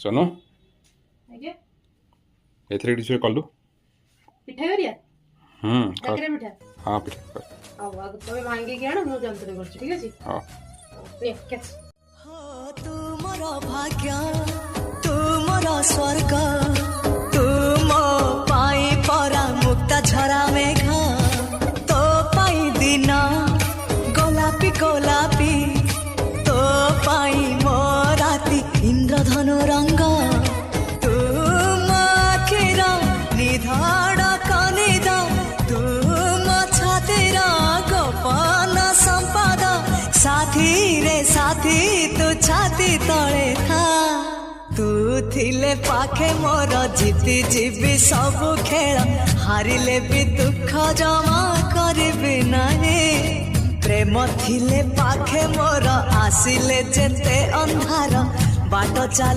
सोनू आगे एथरे डिश कलु पिठा करिया काकरा पिठा हाँ पिठा कर आउ आग तबे भांगी के आण मु जंतरे करछि ठीक अछि हाँ ले कैच तू मोर भाग्य तू मोर स्वर्ग तू मो पाई परा मुक्ता झरा मेघ तो पाई दिन गोलापी गोलापी तो पाई मो राती इंद्रधनु रंग तू मो आखिर निधाड़ कनिद तू मो छातिर गोपन संपद साथी रे साथी तू छाती तले था तू थिले पाखे मोर जीती जीवी सब खेल हारिले भी दुख जमा करबी नहीं प्रेम थिले पाखे मोर आसिले जेते अंधार बाट चल